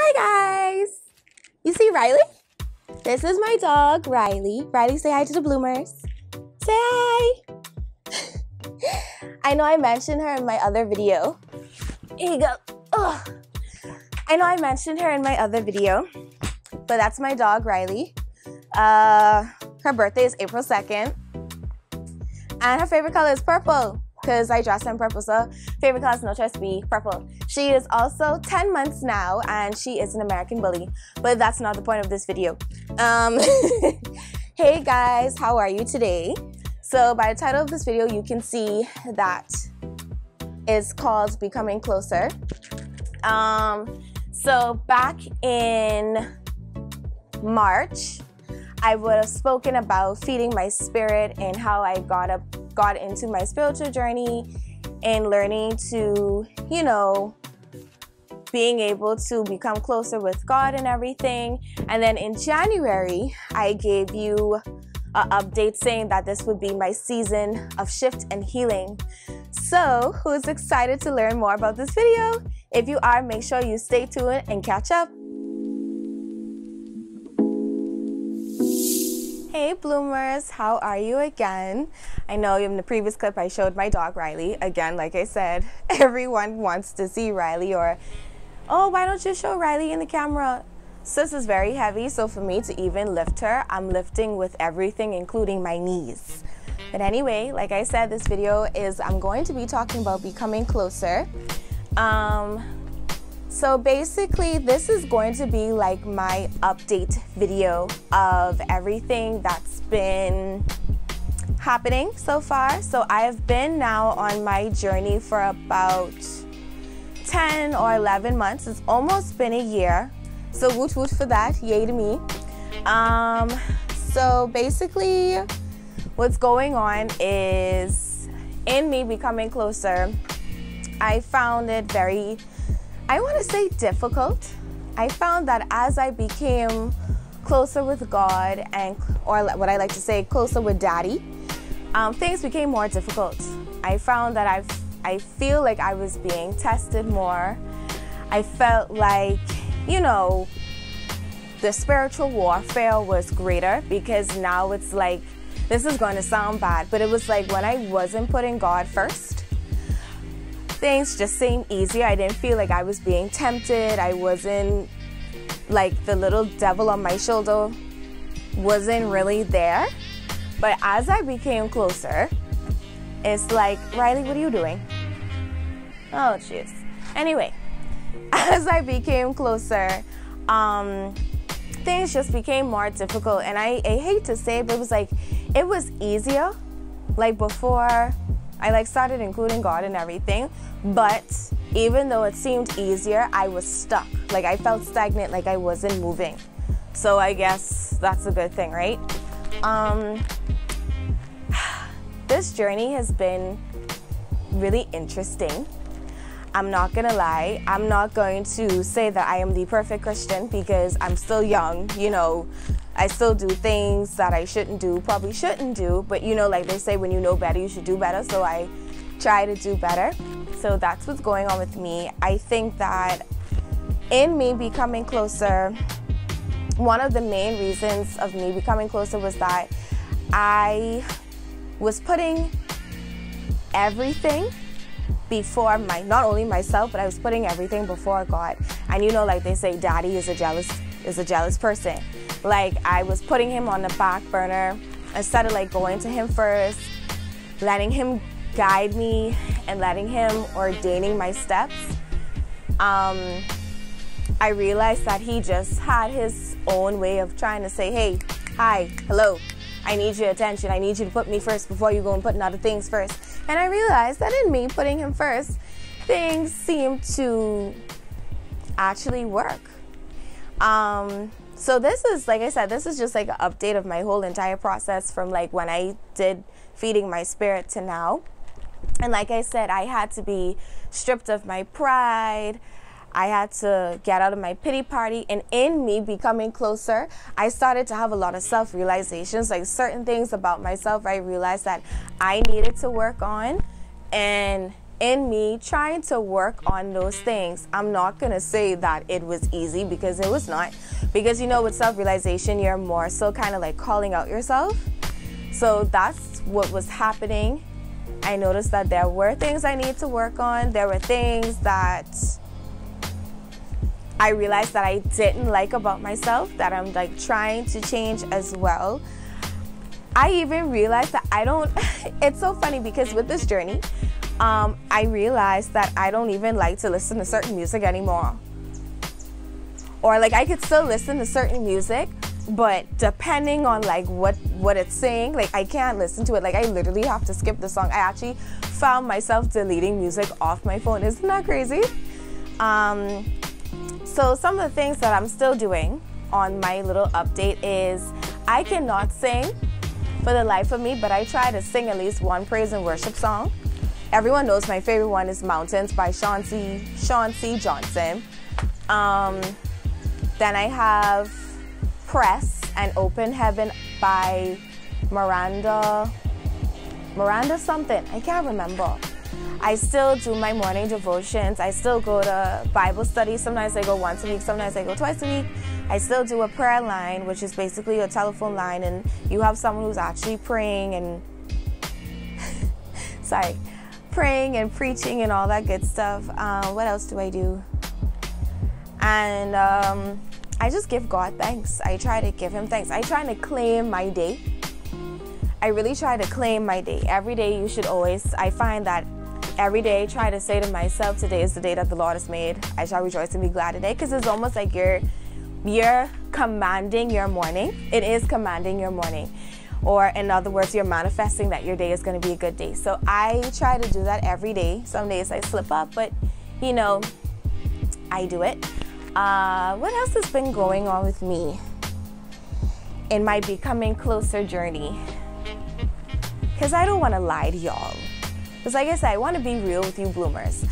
Hi guys! You see Riley? This is my dog, Riley. Riley, say hi to the bloomers. Say hi! I know I mentioned her in my other video. Here you go. Ugh. I know I mentioned her in my other video, but that's my dog, Riley. Her birthday is April 2nd. And her favorite color is purple, because I dress her in purple, so favorite color is no choice to be purple. She is also 10 months now, and she is an American bully, but that's not the point of this video. Hey guys, how are you today? So by the title of this video, you can see that it's called Becoming Closer. So back in March, I would have spoken about feeding my spirit and how I got into my spiritual journey and learning to, being able to become closer with God and everything. And then in January, I gave you an update saying that this would be my season of shift and healing. So who's excited to learn more about this video? If you are, make sure you stay tuned and catch up. Hey bloomers, how are you again? I know in the previous clip I showed my dog Riley. Again, like I said, everyone wants to see Riley, or, oh, why don't you show Riley in the camera? Sis is very heavy, so for me to even lift her, I'm lifting with everything, including my knees. But anyway, like I said, this video is, I'm going to be talking about becoming closer. So basically, this is going to be like my update video of everything that's been happening so far. So I've been now on my journey for about 10 or 11 months. It's almost been a year. So woot woot for that, yay to me. So basically, what's going on is in me becoming closer, I found it very, I want to say difficult. I found that as I became closer with God, or what I like to say, closer with Daddy, things became more difficult. I found that I feel like I was being tested more. I felt like, the spiritual warfare was greater, because now it's like, this is going to sound bad, but it was like when I wasn't putting God first, things just seemed easier. I didn't feel like I was being tempted. I wasn't like the little devil on my shoulder wasn't really there. But as I became closer, it's like, Riley, what are you doing? Oh, jeez. Anyway, as I became closer, things just became more difficult. And I hate to say it, but it was easier, like before I started including God and everything. But even though it seemed easier, I was stuck. Like I felt stagnant, like I wasn't moving. So I guess that's a good thing, right? This journey has been really interesting. I'm not gonna lie. I'm not going to say that I am the perfect Christian, because I'm still young, I still do things that I shouldn't do, probably shouldn't do, but like they say, when you know better, you should do better. So I try to do better. So that's what's going on with me. I think that in me becoming closer, one of the main reasons of me becoming closer was that I was putting everything before not only myself, but I was putting everything before God. And like they say, Daddy is a jealous person. Like I was putting him on the back burner instead of going to him first, letting him guide me and letting him ordaining my steps. I realized that he just had his own way of trying to say, hey, hi, hello, I need your attention. I need you to put me first before you go and put other things first. And I realized that in me putting him first, things seemed to actually work. So this is, like I said, this is just like an update of my whole entire process from when I did feeding my spirit to now. And like I said, I had to be stripped of my pride. I had to get out of my pity party. And in me becoming closer, I started to have a lot of self-realizations, like certain things about myself I realized that I needed to work on. And in me trying to work on those things. I'm not gonna say that it was easy, because it was not. Because you know, with self-realization, you're more so kind of like calling out yourself. So that's what was happening. I noticed that there were things I need to work on. There were things that I realized that I didn't like about myself, that I'm like trying to change as well. I even realized that I don't, it's so funny because with this journey, I realized that I don't even like to listen to certain music anymore. Or like I could still listen to certain music, but depending on like what it's saying, like I can't listen to it. Like I literally have to skip the song. I actually found myself deleting music off my phone. Isn't that crazy? So some of the things that I'm still doing on my little update is I cannot sing for the life of me, but I try to sing at least one praise and worship song. Everyone knows my favorite one is Mountains by Sean C. Johnson. Then I have Press and Open Heaven by Miranda something. I can't remember. I still do my morning devotions. I still go to Bible study. Sometimes I go once a week. Sometimes I go twice a week. I still do a prayer line, which is basically a telephone line, and you have someone who's actually praying and praying and preaching and all that good stuff. What else do I do? And I just give God thanks. I try to give him thanks. I try to claim my day. I really try to claim my day. Every day you should always, I find that every day try to say to myself, today is the day that the Lord has made. I shall rejoice and be glad today, because it's almost like you're commanding your morning. It is commanding your morning. Or in other words, you're manifesting that your day is going to be a good day. So I try to do that every day. Some days I slip up, but you know, I do it. What else has been going on with me in my becoming closer journey? Because I don't want to lie to y'all. Because like I said, I want to be real with you bloomers.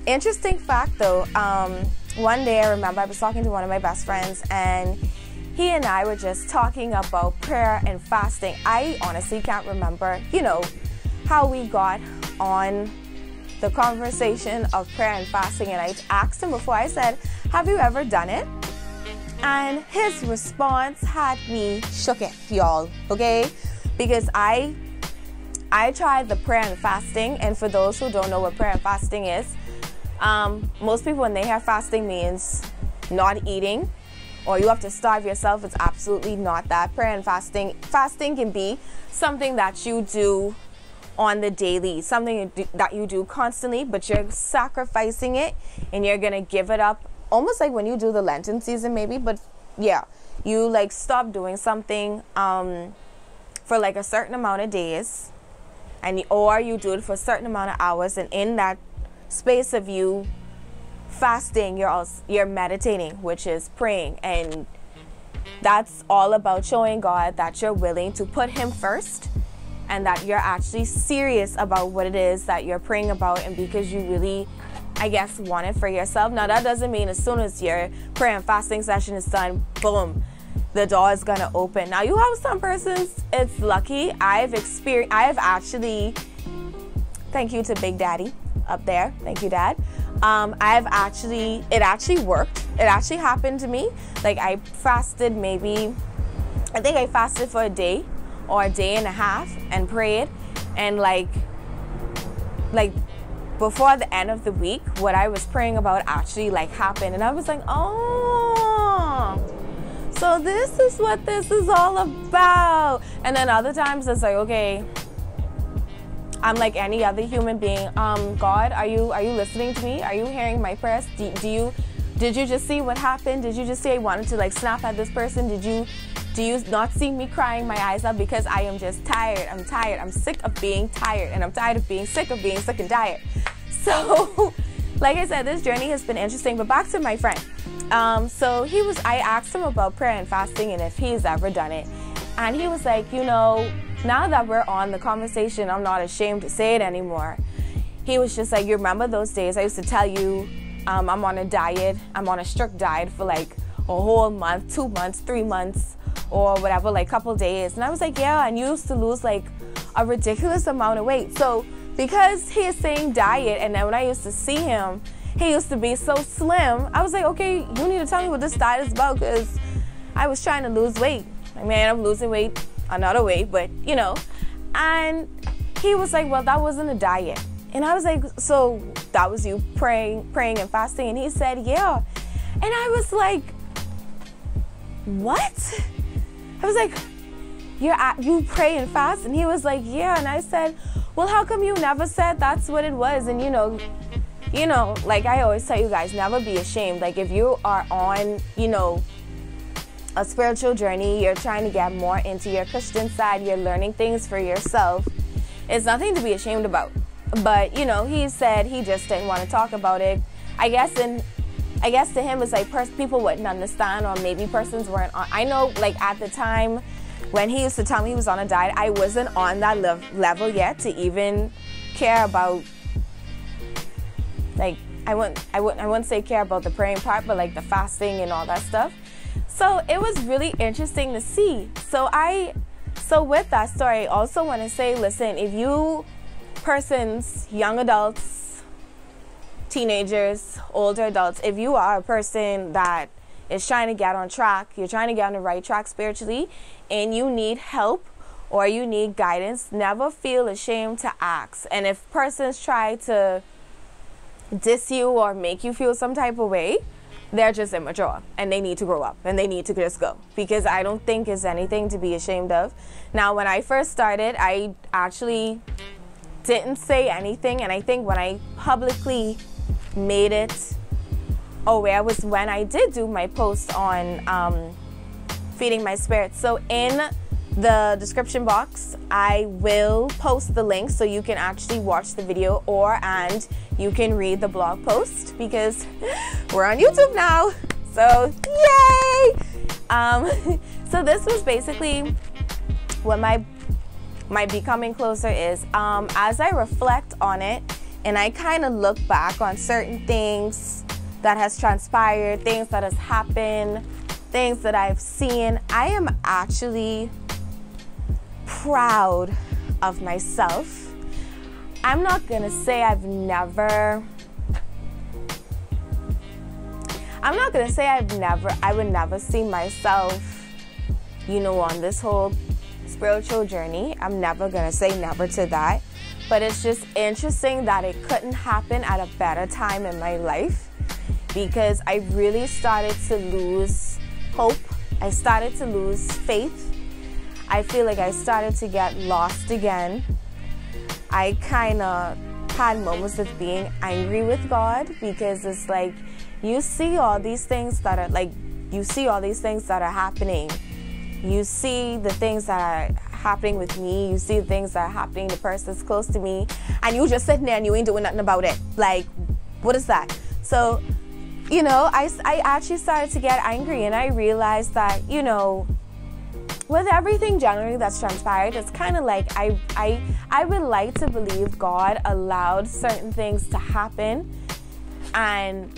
Interesting fact though, one day I remember I was talking to one of my best friends, and he and I were just talking about prayer and fasting. I honestly can't remember, you know, how we got on the conversation of prayer and fasting, and I asked him before, I said, have you ever done it? And his response had me shooketh, y'all, okay? Because I tried the prayer and fasting, and for those who don't know what prayer and fasting is, most people when they have fasting means not eating, or you have to starve yourself. It's absolutely not that. Prayer and fasting can be something that you do on the daily, something that you do constantly, but you're sacrificing it and you're gonna give it up, almost like when you do the Lenten season maybe. But yeah, you like stop doing something for like a certain amount of days, or you do it for a certain amount of hours, and in that space of you fasting, you're meditating, which is praying, and that's all about showing God that you're willing to put him first, and that you're actually serious about what it is that you're praying about, and because you really, I guess, want it for yourself. Now that doesn't mean as soon as your prayer and fasting session is done, boom, the door is gonna open. Now you have some persons, it's lucky. I've actually, thank you to Big Daddy up there, thank you, Dad. It actually worked. It actually happened to me. Like I fasted I think I fasted for a day or a day and a half and prayed, and like before the end of the week, what I was praying about actually like happened, and I was like, oh, so this is what this is all about. And then other times it's like, okay, I'm like any other human being. God, are you listening to me? Are you hearing my prayers? Did you just see what happened? Did you just see I wanted to like snap at this person? Do you not see me crying my eyes out? Because I am just tired. I'm tired. I'm sick of being tired, and I'm tired of being sick and tired. So, like I said, this journey has been interesting. But back to my friend. I asked him about prayer and fasting and if he's ever done it, and he was like, you know, now that we're on the conversation, I'm not ashamed to say it anymore. He was just like, you remember those days I used to tell you I'm on a diet, I'm on a strict diet for like a whole month, 2 months, 3 months, or whatever, like couple days. And I was like, yeah, and you used to lose like a ridiculous amount of weight. So because he is saying diet, and then when I used to see him, he used to be so slim. I was like, okay, you need to tell me what this diet is about, because I was trying to lose weight. I mean, I'm losing weight another way, but you know. And he was like, well, that wasn't a diet. And I was like, so that was you praying and fasting? And he said, yeah. And I was like, what? I was like, you pray and fast? And he was like, yeah. And I said, well, how come you never said that's what it was? And you know, like I always tell you guys, never be ashamed. Like if you are on, you know, a spiritual journey, you're trying to get more into your Christian side, you're learning things for yourself, it's nothing to be ashamed about. But, you know, he said he just didn't want to talk about it. I guess to him it's like people wouldn't understand, or maybe persons weren't on. I know, like at the time when he used to tell me he was on a diet, I wasn't on that level yet to even care about, like, I wouldn't say care about the praying part, but like the fasting and all that stuff. So it was really interesting to see. So with that story, I also want to say, listen, if you persons, young adults, teenagers, older adults, if you are a person that is trying to get on track, you're trying to get on the right track spiritually, and you need help or you need guidance, never feel ashamed to ask. And if persons try to diss you or make you feel some type of way, they're just immature and they need to grow up and they need to just go, because I don't think it's anything to be ashamed of. Now, when I first started, I actually didn't say anything, and I think when I publicly made it aware was when I did do my post on feeding my spirit. So in the description box, I will post the link so you can actually watch the video, and you can read the blog post, because we're on YouTube now. So yay! So this was basically what my becoming closer is. As I reflect on it and I kind of look back on certain things that has transpired, things that has happened, things that I've seen, I am actually proud of myself. I'm not gonna say I would never see myself, you know, on this whole spiritual journey. I'm never gonna say never to that, but it's just interesting that it couldn't happen at a better time in my life, because I really started to lose hope. I started to lose faith. I feel like I started to get lost again. I kind of had moments of being angry with God, because it's like you see all these things that are happening. You see the things that are happening with me. You see the things that are happening to persons close to me, and you just sitting there and you ain't doing nothing about it. Like, what is that? So, you know, I actually started to get angry, and I realized that, you know, with everything generally that's transpired, it's kind of like I would like to believe God allowed certain things to happen, and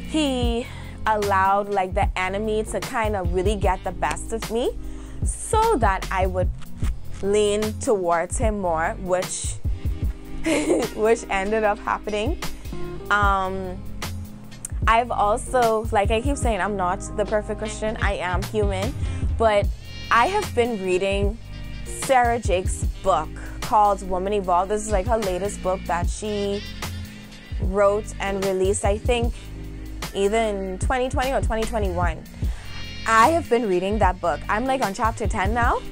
he allowed like the enemy to kind of really get the best of me, so that I would lean towards him more, which ended up happening. I've also, like I keep saying, I'm not the perfect Christian. I am human, but I have been reading Sarah Jake's book called Woman Evolved. This is like her latest book that she wrote and released, I think, either in 2020 or 2021. I have been reading that book. I'm like on chapter 10 now.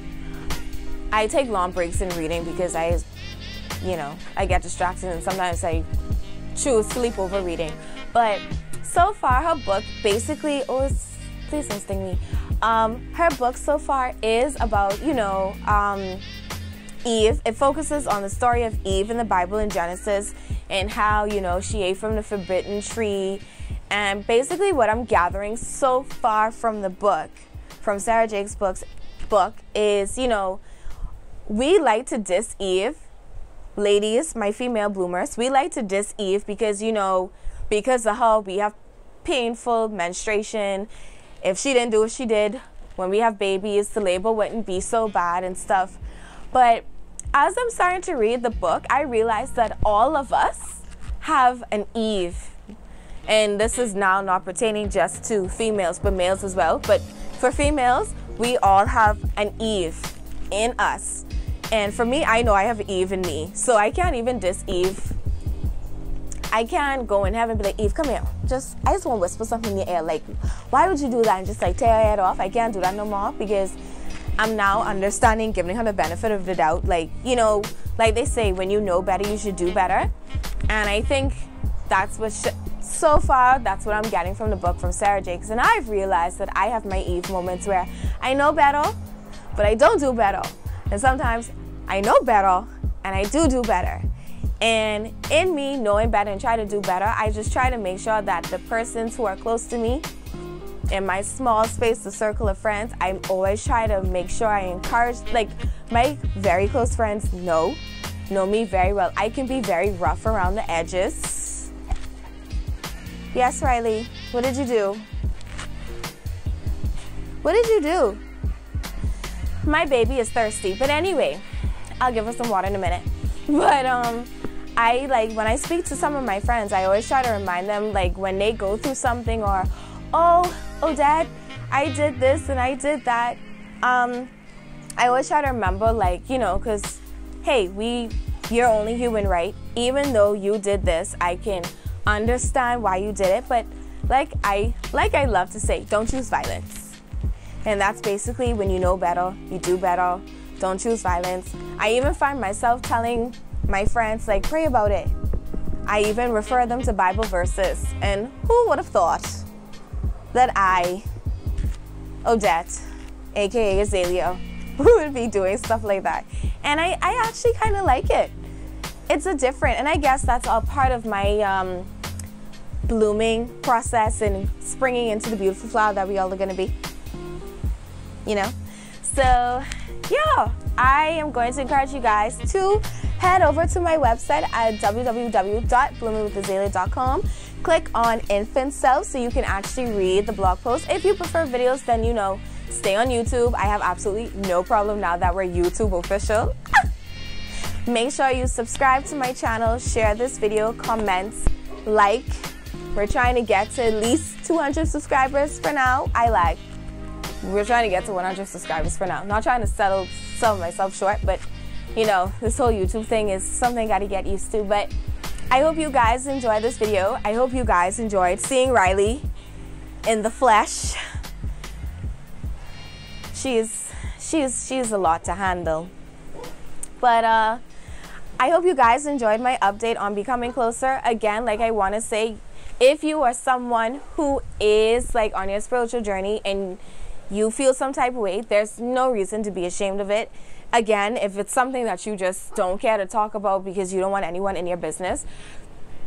I take long breaks in reading because I get distracted, and sometimes I choose sleep over reading. But so far, her book basically, please don't sting me. Her book so far is about, Eve. It focuses on the story of Eve in the Bible in Genesis, and how, she ate from the forbidden tree. And basically what I'm gathering so far from the book, from Sarah Jake's book is, we like to diss Eve. Ladies, my female bloomers, we like to diss Eve because, because of her, we have painful menstruation. If she didn't do what she did when we have babies, the labor wouldn't be so bad and stuff. But as I'm starting to read the book, I realized that all of us have an Eve. And this is now not pertaining just to females, but males as well. But for females, we all have an Eve in us. And for me, I know I have Eve in me. So I can't even diss Eve. I can't go in heaven and be like, Eve, come here. I just want to whisper something in your ear. Like, why would you do that? And just like tear your head off. I can't do that no more because I'm now understanding, giving her the benefit of the doubt. Like, you know, like they say, when you know better, you should do better. And I think that's what, so far, that's what I'm getting from the book from Sarah Jakes. And I've realized that I have my Eve moments where I know better, but I don't do better. And sometimes I know better and I do better. And in me knowing better and trying to do better, I just try to make sure that the persons who are close to me in my small space, the circle of friends, I always try to make sure I encourage, like my very close friends know me very well. I can be very rough around the edges. Yes, Riley, what did you do? What did you do? My baby is thirsty, but anyway, I'll give her some water in a minute. But I like when I speak to some of my friends, I always try to remind them, like when they go through something or, oh Dad, I did this and I did that. I always try to remember, like, you know, because hey, you're only human, right? Even though you did this, I can understand why you did it, but like I love to say, don't choose violence. And that's basically when you know better, you do better. Don't choose violence. I even find myself telling my friends, like, pray about it. I even refer them to Bible verses. And who would have thought that I, Odette, aka Azalea, would be doing stuff like that? And I actually kind of like it. It's a different, and I guess that's all part of my blooming process and springing into the beautiful flower that we all are going to be. You know? So, yeah, I am going to encourage you guys to head over to my website at www.bloomingwithazalea.com. Click on Infant Self so you can actually read the blog post. If you prefer videos, then, you know, stay on YouTube. I have absolutely no problem now that we're YouTube official. Make sure you subscribe to my channel, share this video, comment, like. We're trying to get to at least 200 subscribers for now. We're trying to get to 100 subscribers for now. Not trying to sell myself short, but you know, this whole YouTube thing is something I gotta get used to. But I hope you guys enjoyed this video. I hope you guys enjoyed seeing Riley in the flesh. She's a lot to handle. But I hope you guys enjoyed my update on becoming closer. Again, like I want to say, if you are someone who is like on your spiritual journey and you feel some type of way, there's no reason to be ashamed of it. Again, if it's something that you just don't care to talk about because you don't want anyone in your business,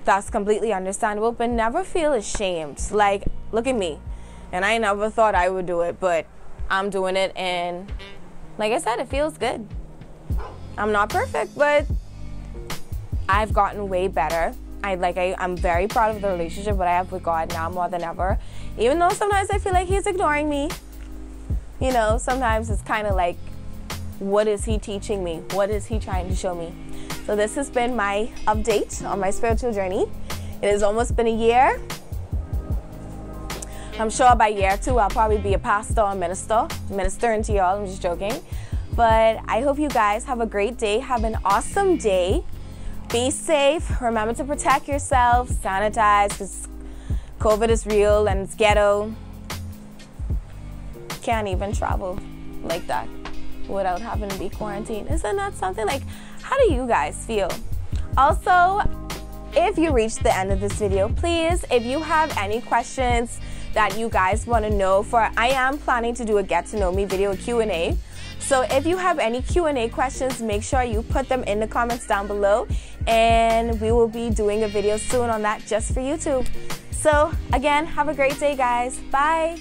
that's completely understandable, but never feel ashamed. Like, look at me. And I never thought I would do it, but I'm doing it, and like I said, it feels good. I'm not perfect, but I've gotten way better. I'm very proud of the relationship that I have with God now more than ever. Even though sometimes I feel like He's ignoring me. You know, sometimes it's kind of like, what is He teaching me? What is He trying to show me? So this has been my update on my spiritual journey. It has almost been a year. I'm sure by year 2 I'll probably be a pastor or ministering to y'all. I'm just joking. But I hope you guys have a great day. Have an awesome day. Be safe. Remember to protect yourself. Sanitize, because COVID is real and it's ghetto. Can't even travel like that without having to be quarantined. Isn't that something? Like, how do you guys feel? Also, if you reached the end of this video, please, if you have any questions that you guys want to know, I am planning to do a get to know me video, a Q&A. So if you have any Q&A questions, make sure you put them in the comments down below, and we will be doing a video soon on that just for YouTube. So again, have a great day, guys. Bye.